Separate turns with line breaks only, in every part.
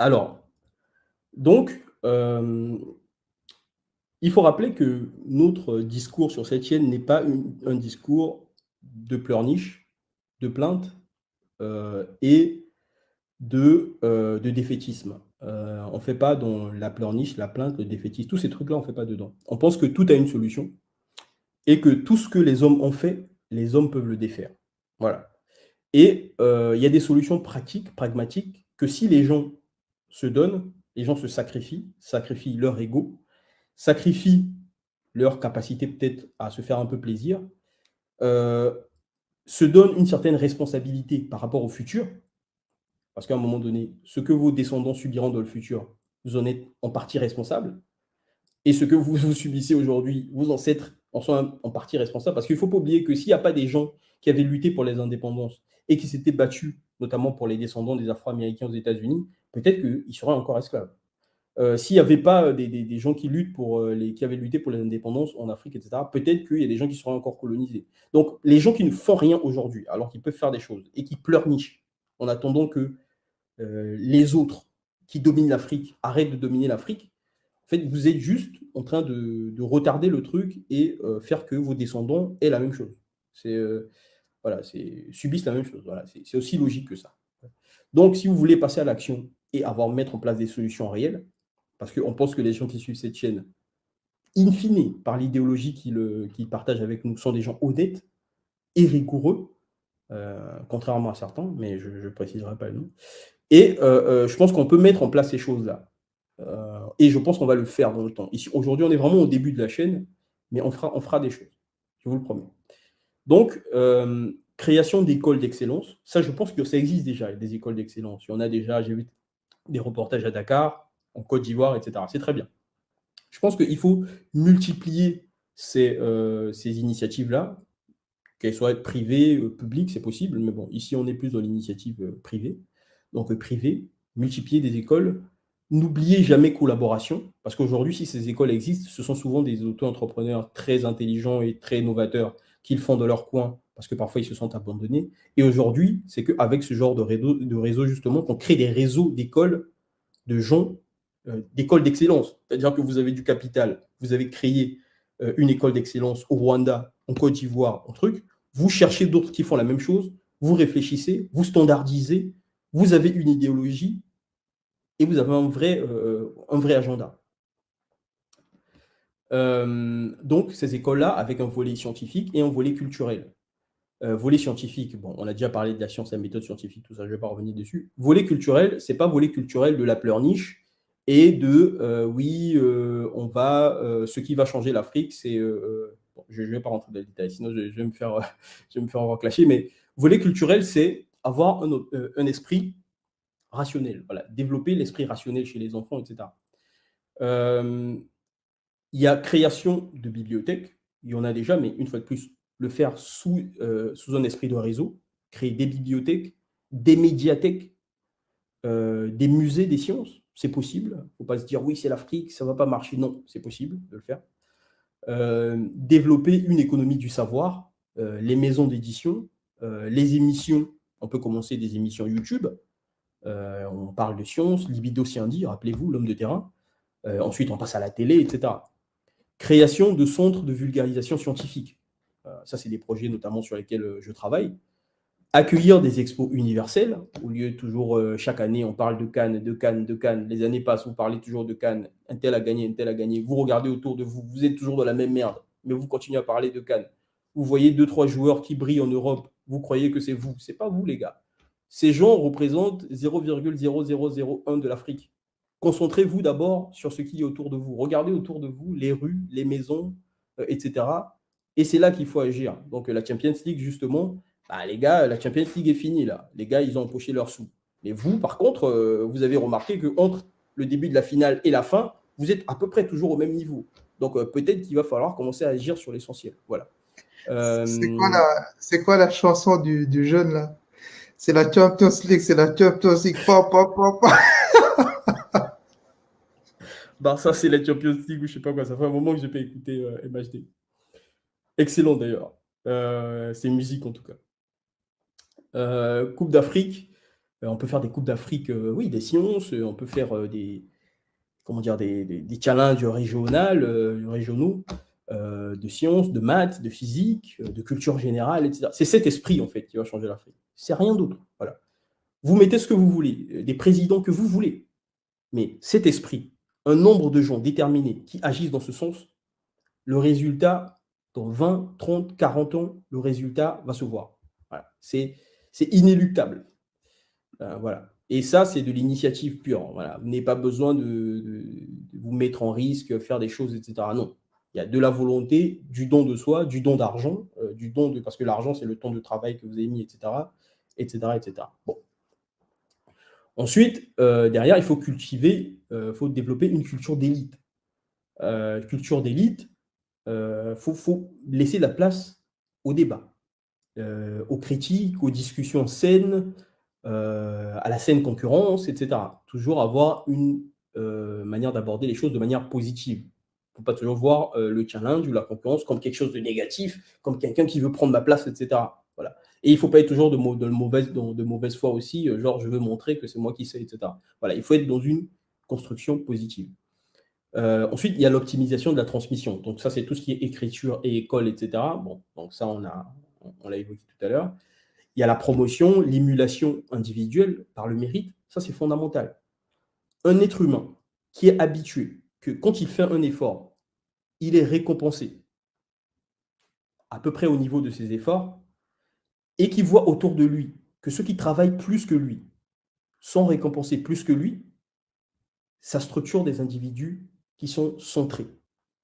Alors, donc, il faut rappeler que notre discours sur cette chaîne n'est pas un discours de pleurniche, de plainte, et de défaitisme. On ne fait pas dans la pleurniche, la plainte, le défaitisme, tous ces trucs-là, on ne fait pas dedans. On pense que tout a une solution et que tout ce que les hommes ont fait, les hommes peuvent le défaire. Voilà. Et il y a des solutions pratiques, pragmatiques, que si les gens se donnent, les gens se sacrifient leur ego, sacrifient leur capacité peut-être à se faire un peu plaisir, heu, se donnent une certaine responsabilité par rapport au futur, parce qu'à un moment donné, ce que vos descendants subiront dans le futur, vous en êtes en partie responsable. Et ce que vous subissez aujourd'hui, vos ancêtres en sont en partie responsables. Parce qu'il ne faut pas oublier que s'il n'y a pas des gens qui avaient lutté pour les indépendances et qui s'étaient battus, notamment pour les descendants des Afro-Américains aux États-Unis, peut-être qu'ils seraient encore esclaves. S'il n'y avait pas des gens qui, luttent pour, qui avaient lutté pour les indépendances en Afrique, etc., peut-être qu'il y a des gens qui seraient encore colonisés. Donc, les gens qui ne font rien aujourd'hui, alors qu'ils peuvent faire des choses, et qui pleurnichent en attendant que les autres qui dominent l'Afrique arrêtent de dominer l'Afrique, en fait, vous êtes juste en train de retarder le truc et faire que vos descendants aient la même chose. C'est voilà, subissent la même chose. Voilà, c'est aussi logique que ça. Donc, si vous voulez passer à l'action et mettre en place des solutions réelles, parce qu'on pense que les gens qui suivent cette chaîne, in fine, par l'idéologie qu'ils partagent avec nous, sont des gens honnêtes et rigoureux, contrairement à certains, mais je ne préciserai pas le nom. Et je pense qu'on peut mettre en place ces choses-là. Et je pense qu'on va le faire dans le temps. Ici, aujourd'hui, on est vraiment au début de la chaîne, mais on fera des choses. Je vous le promets. Donc, création d'écoles d'excellence. Ça, je pense que ça existe déjà, des écoles d'excellence. Il y en a déjà, j'ai vu des reportages à Dakar, en Côte d'Ivoire, etc. C'est très bien. Je pense qu'il faut multiplier ces initiatives-là, qu'elles soient privées, publiques, c'est possible, mais bon, ici, on est plus dans l'initiative privée. Donc, privée, multiplier des écoles. N'oubliez jamais collaboration, parce qu'aujourd'hui, si ces écoles existent, ce sont souvent des auto-entrepreneurs très intelligents et très novateurs qui le font de leur coin, parce que parfois ils se sentent abandonnés. Et aujourd'hui, c'est qu'avec ce genre de réseau, justement, qu'on crée des réseaux d'écoles, de gens, d'écoles d'excellence. C'est-à-dire que vous avez du capital, vous avez créé une école d'excellence au Rwanda, en Côte d'Ivoire, en truc. Vous cherchez d'autres qui font la même chose, vous réfléchissez, vous standardisez, vous avez une idéologie et vous avez un vrai agenda. Donc, ces écoles-là, avec un volet scientifique et un volet culturel. Volet scientifique, bon, on a déjà parlé de la science et la méthode scientifique, tout ça, je ne vais pas revenir dessus. Volet culturel, c'est pas volet culturel de la pleurniche et de oui, ce qui va changer l'Afrique, c'est. Bon, je ne vais pas rentrer dans les détails, sinon je vais me faire, je vais me faire reclasher, mais volet culturel, c'est avoir un esprit rationnel, voilà, développer l'esprit rationnel chez les enfants, etc. Euh, il y a création de bibliothèques, il y en a déjà, mais une fois de plus, le faire sous un esprit de réseau, créer des bibliothèques, des médiathèques, des musées des sciences, c'est possible. Il ne faut pas se dire oui, c'est l'Afrique, ça ne va pas marcher. Non, c'est possible de le faire. Développer une économie du savoir, les maisons d'édition, les émissions. On peut commencer des émissions YouTube. On parle de science, Libido Scienti, rappelez-vous, l'homme de terrain. Ensuite, on passe à la télé, etc. Création de centres de vulgarisation scientifique. Ça, c'est des projets notamment sur lesquels je travaille. Accueillir des expos universelles, au lieu de toujours, chaque année, on parle de Cannes, de Cannes, de Cannes. Les années passent, vous parlez toujours de Cannes. Un tel a gagné, un tel a gagné. Vous regardez autour de vous, vous êtes toujours dans la même merde, mais vous continuez à parler de Cannes. Vous voyez 2-3 joueurs qui brillent en Europe, vous croyez que c'est vous. C'est pas vous, les gars. Ces gens représentent 0,0001 de l'Afrique. Concentrez-vous d'abord sur ce qui est autour de vous. Regardez autour de vous les rues, les maisons, etc. Et c'est là qu'il faut agir. Donc la Champions League, justement, bah, les gars, la Champions League est finie là. Les gars, ils ont empoché leurs sous. Mais vous, par contre, vous avez remarqué qu'entre le début de la finale et la fin, vous êtes à peu près toujours au même niveau. Donc peut-être qu'il va falloir commencer à agir sur l'essentiel. Voilà. Euh,
C'est quoi la chanson du jeune là? C'est la Champions League, c'est la Champions League. Pa, pa, pa, pa.
Barça, c'est la Champions League ou je sais pas quoi. Ça fait un moment que je n'ai pas écouté MHD. Excellent d'ailleurs. C'est musique en tout cas. Coupe d'Afrique. On peut faire des coupes d'Afrique, oui, des sciences, on peut faire comment dire, des challenges régionaux, de sciences, de maths, de physique, de culture générale, etc. C'est cet esprit, en fait, qui va changer l'Afrique. C'est rien d'autre. Voilà. Vous mettez ce que vous voulez, des présidents que vous voulez, mais cet esprit, un nombre de gens déterminés qui agissent dans ce sens, le résultat, dans 20, 30, 40 ans, le résultat va se voir. Voilà. C'est inéluctable. Voilà. Et ça, c'est de l'initiative pure. Voilà. Vous n'avez pas besoin de vous mettre en risque, faire des choses, etc. Non. Il y a de la volonté, du don de soi, du don d'argent, parce que l'argent, c'est le temps de travail que vous avez mis, etc. etc., etc. Bon. Ensuite, derrière, il faut cultiver, il faut développer une culture d'élite. Culture d'élite, faut laisser la place au débat, aux critiques, aux discussions saines, à la saine concurrence, etc. Toujours avoir une manière d'aborder les choses de manière positive. Il ne faut pas toujours voir le challenge ou la concurrence comme quelque chose de négatif, comme quelqu'un qui veut prendre ma place, etc. Voilà. Et il ne faut pas être toujours de mauvaise foi aussi, genre je veux montrer que c'est moi qui sais, etc. Voilà, il faut être dans une construction positive. Ensuite, il y a l'optimisation de la transmission. Donc ça, c'est tout ce qui est écriture et école, etc. Bon, donc ça, on l'a évoqué tout à l'heure. Il y a la promotion, l'émulation individuelle par le mérite. Ça, c'est fondamental. Un être humain qui est habitué que quand il fait un effort, il est récompensé à peu près au niveau de ses efforts et qui voit autour de lui que ceux qui travaillent plus que lui sont récompensés plus que lui, ça structure des individus qui sont centrés,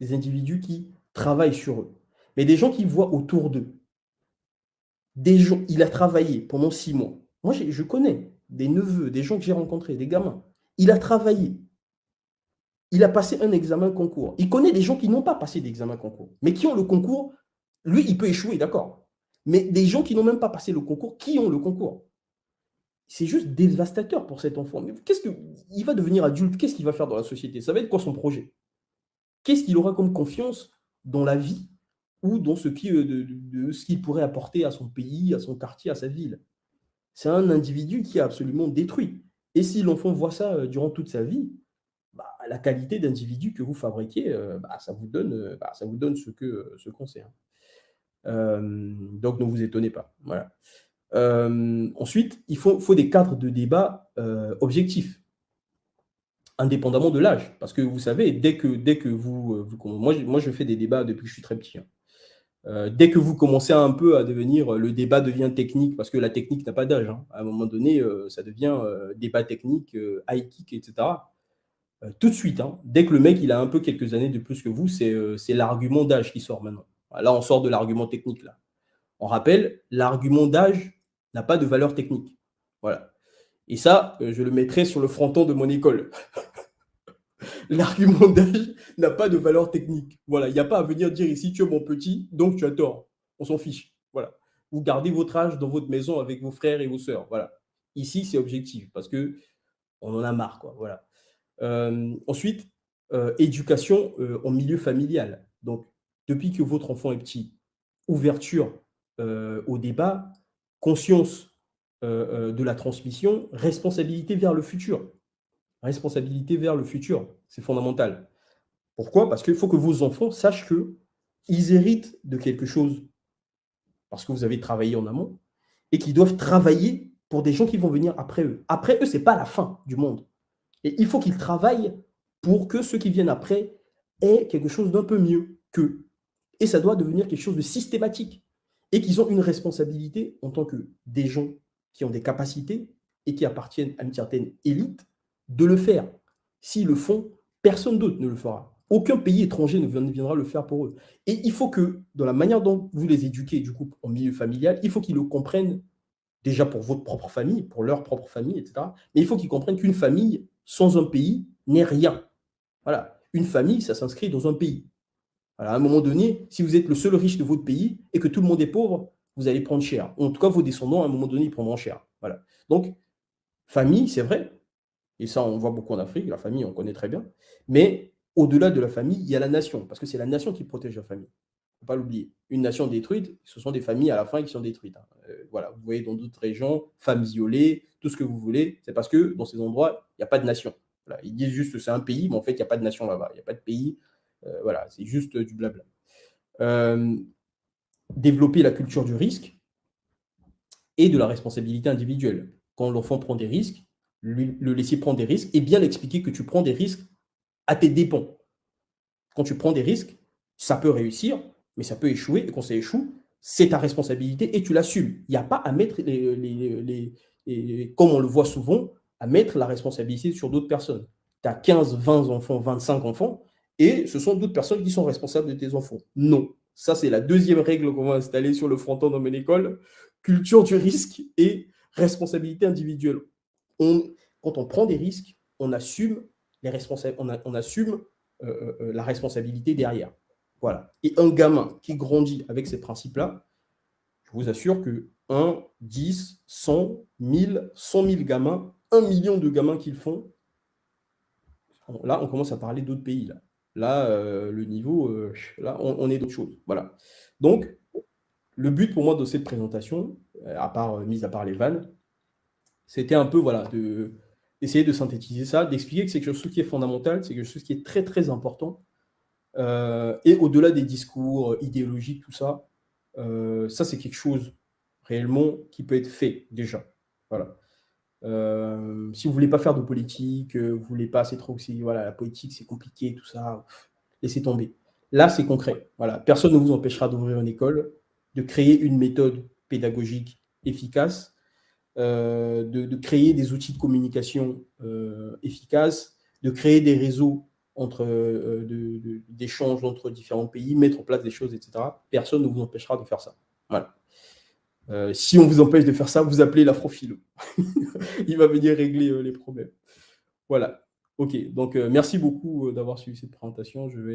des individus qui travaillent sur eux. Mais des gens qui voient autour d'eux, des gens, il a travaillé pendant 6 mois. Moi, je connais des neveux, des gens que j'ai rencontrés, des gamins. Il a travaillé. Il a passé un examen concours. Il connaît des gens qui n'ont pas passé d'examen concours, mais qui ont le concours. Lui, il peut échouer, d'accord. Mais des gens qui n'ont même pas passé le concours, qui ont le concours. C'est juste dévastateur pour cet enfant. Mais il va devenir adulte, qu'est-ce qu'il va faire dans la société? Ça va être quoi son projet? Qu'est-ce qu'il aura comme confiance dans la vie ou dans ce qu'il pourrait apporter à son pays, à son quartier, à sa ville? C'est un individu qui est absolument détruit. Et si l'enfant voit ça durant toute sa vie, bah, la qualité d'individu que vous fabriquez, ça vous donne ce qu'on sait. Hein. Donc ne vous étonnez pas. Voilà. Ensuite, il faut des cadres de débat objectifs, indépendamment de l'âge. Parce que vous savez, dès que moi, je fais des débats depuis que je suis très petit. Hein. Dès que vous commencez un peu à devenir, le débat devient technique, parce que la technique n'a pas d'âge. Hein. À un moment donné, ça devient débat technique, high kick, etc. Tout de suite, hein, dès que le mec il a un peu quelques années de plus que vous, c'est l'argument d'âge qui sort maintenant. Là, on sort de l'argument technique. Là. On rappelle, l'argument d'âge n'a pas de valeur technique. Voilà. Et ça, je le mettrai sur le fronton de mon école. L'argument d'âge n'a pas de valeur technique. Voilà, il n'y a pas à venir dire ici, tu es mon petit, donc tu as tort. On s'en fiche. Voilà. Vous gardez votre âge dans votre maison avec vos frères et vos sœurs. Voilà. Ici, c'est objectif parce que on en a marre, quoi. Voilà. Ensuite, éducation en milieu familial. Donc, depuis que votre enfant est petit, ouverture au débat, conscience de la transmission, responsabilité vers le futur. Responsabilité vers le futur, c'est fondamental. Pourquoi? Parce qu'il faut que vos enfants sachent qu'ils héritent de quelque chose, parce que vous avez travaillé en amont, et qu'ils doivent travailler pour des gens qui vont venir après eux. Après eux, ce n'est pas la fin du monde. Et il faut qu'ils travaillent pour que ceux qui viennent après aient quelque chose d'un peu mieux qu'eux. Et ça doit devenir quelque chose de systématique. Et qu'ils ont une responsabilité en tant que des gens qui ont des capacités et qui appartiennent à une certaine élite de le faire. S'ils le font, personne d'autre ne le fera. Aucun pays étranger ne viendra le faire pour eux. Et il faut que, dans la manière dont vous les éduquez, du coup, en milieu familial, il faut qu'ils le comprennent déjà pour votre propre famille, pour leur propre famille, etc. Mais il faut qu'ils comprennent qu'une famille sans un pays n'est rien. Voilà. Une famille, ça s'inscrit dans un pays. Voilà. À un moment donné, si vous êtes le seul riche de votre pays et que tout le monde est pauvre, vous allez prendre cher. En tout cas, vos descendants, à un moment donné, ils prendront cher. Voilà. Donc, famille, c'est vrai. Et ça, on voit beaucoup en Afrique. La famille, on connaît très bien. Mais au-delà de la famille, il y a la nation. Parce que c'est la nation qui protège la famille. faut pas l'oublier. Une nation détruite, ce sont des familles à la fin qui sont détruites, hein. Voilà, vous voyez dans d'autres régions, femmes violées, tout ce que vous voulez, c'est parce que dans ces endroits, il n'y a pas de nation. Voilà, ils disent juste que c'est un pays, mais en fait, il n'y a pas de nation là-bas. Il n'y a pas de pays. Voilà, c'est juste du blabla. Développer la culture du risque et de la responsabilité individuelle. Quand l'enfant prend des risques, le laisser prendre des risques et bien l'expliquer que tu prends des risques à tes dépens. Quand tu prends des risques, ça peut réussir, mais ça peut échouer. Et quand ça échoue, c'est ta responsabilité et tu l'assumes. Il n'y a pas à mettre, comme on le voit souvent, à mettre la responsabilité sur d'autres personnes. Tu as 15, 20 enfants, 25 enfants, et ce sont d'autres personnes qui sont responsables de tes enfants. Non. Ça, c'est la deuxième règle qu'on va installer sur le fronton dans mon école. Culture du risque et responsabilité individuelle. Quand on prend des risques, on assume on assume la responsabilité derrière. Voilà. Et un gamin qui grandit avec ces principes-là, je vous assure que 1, 10, 100, 1000, 100 000 gamins, 1 million de gamins qu'ils font, là, on commence à parler d'autres pays. Là, le niveau, là, on est d'autres choses. Voilà. Donc, le but pour moi de cette présentation, mis à part les vannes, c'était un peu voilà, d'essayer de synthétiser ça, d'expliquer que c'est quelque chose qui est fondamental, c'est quelque chose qui est très, très important. Et au-delà des discours idéologiques, tout ça, ça, c'est quelque chose réellement qui peut être fait déjà. Voilà. Si vous voulez pas faire de politique, vous voulez pas, c'est trop, voilà, la politique, c'est compliqué, tout ça, laissez tomber. Là, c'est concret. Voilà. Personne ne vous empêchera d'ouvrir une école, de créer une méthode pédagogique efficace, de créer des outils de communication efficaces, de créer des réseaux d'échanges entre différents pays, mettre en place des choses, etc. Personne ne vous empêchera de faire ça. Voilà. Si on vous empêche de faire ça, vous appelez l'afrophilo. Il va venir régler les problèmes. Voilà. OK. Donc, merci beaucoup d'avoir suivi cette présentation. Je vais